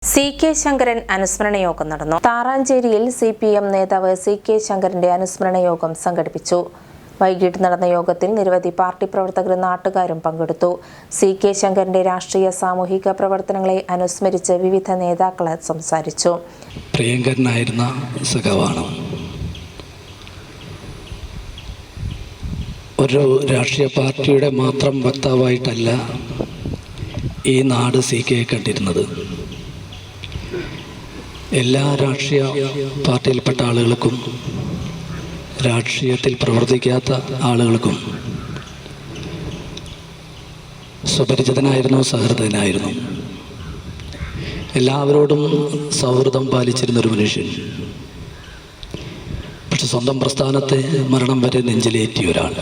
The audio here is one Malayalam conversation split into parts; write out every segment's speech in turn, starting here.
CK ശങ്കരൻ അനുസ്മരണ യോഗം നടന്നു. താറാഞ്ചേരിയിൽ CPM നേതാവ് CK ശങ്കരന്റെ അനുസ്മരണ യോഗം സംഘടിപ്പിച്ചു. വൈകിട്ട് നടന്ന യോഗത്തിൽ നിരവധി പാർട്ടി പ്രവർത്തകരും നാട്ടുകാരും പങ്കെടുത്തു. CK ശങ്കരന്റെ രാഷ്ട്രീയ സാമൂഹിക പ്രവർത്തനങ്ങളെ അനുസ്മരിച്ച് വിവിധ നേതാക്കൾ സംസാരിച്ചു. പ്രിയങ്കരനായിരുന്ന സഖാവാണ്. ഒരു രാഷ്ട്രീയ പാർട്ടിയുടെ മാത്രം വക്താവായിട്ടല്ല ഈ നാട് CK കണ്ടിരുന്നത്. എല്ലാ രാഷ്ട്രീയ പാർട്ടിയിൽപ്പെട്ട ആളുകൾക്കും രാഷ്ട്രീയത്തിൽ പ്രവർത്തിക്കാത്ത ആളുകൾക്കും സുപരിചിതനായിരുന്നു, സഹൃദയനായിരുന്നു. എല്ലാവരോടും സൗഹൃദം പാലിച്ചിരുന്നൊരു മനുഷ്യൻ. പക്ഷെ സ്വന്തം പ്രസ്ഥാനത്തെ മരണം വരെ നെഞ്ചിലേറ്റിയ ഒരാൾ.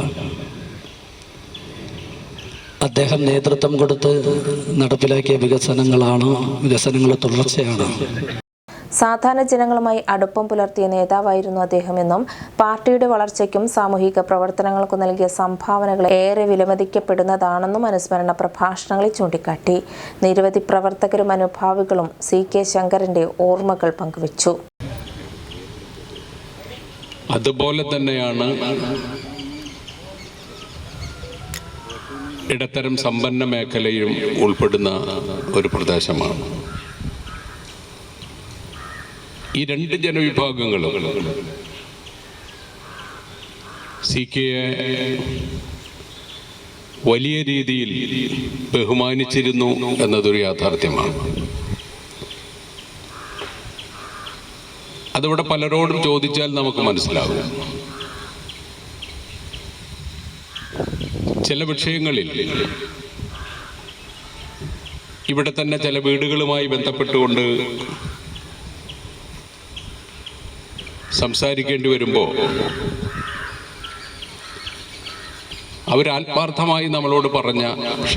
അദ്ദേഹം നേതൃത്വം കൊടുത്ത് നടപ്പിലാക്കിയ വികസനങ്ങളുടെ തുടർച്ചയാണ്. സാധാരണ ജനങ്ങളുമായി അടുപ്പം പുലർത്തിയ നേതാവായിരുന്നു അദ്ദേഹമെന്നും പാർട്ടിയുടെ വളർച്ചയ്ക്കും സാമൂഹിക പ്രവർത്തനങ്ങൾക്കും നൽകിയ സംഭാവനകൾ ഏറെ വിലമതിക്കപ്പെടുന്നതാണെന്നും അനുസ്മരണ പ്രഭാഷണങ്ങളിൽ ചൂണ്ടിക്കാട്ടി. നിരവധി പ്രവർത്തകരും അനുഭാവികളും CK ശങ്കരന്റെ ഓർമ്മകൾ പങ്കുവച്ചു. അതുപോലെ തന്നെയാണ് ഇടത്തരം സമ്പന്ന മേഖലയും ഉൾപ്പെടുന്ന ഒരു പ്രദേശമാണ്. ഈ രണ്ട് ജനവിഭാഗങ്ങളും CKയെ വലിയ രീതിയിൽ ബഹുമാനിച്ചിരുന്നു എന്നതൊരു യാഥാർത്ഥ്യമാണ്. അതിവിടെ പലരോടും ചോദിച്ചാൽ നമുക്ക് മനസ്സിലാകും. ചില വിഷയങ്ങളിൽ ഇവിടെ തന്നെ ചില വീടുകളുമായി ബന്ധപ്പെട്ടുകൊണ്ട് സംസാരിക്കേണ്ടി വരുമ്പോൾ അവരാത്മാർത്ഥമായി നമ്മളോട് പറഞ്ഞ വിഷയം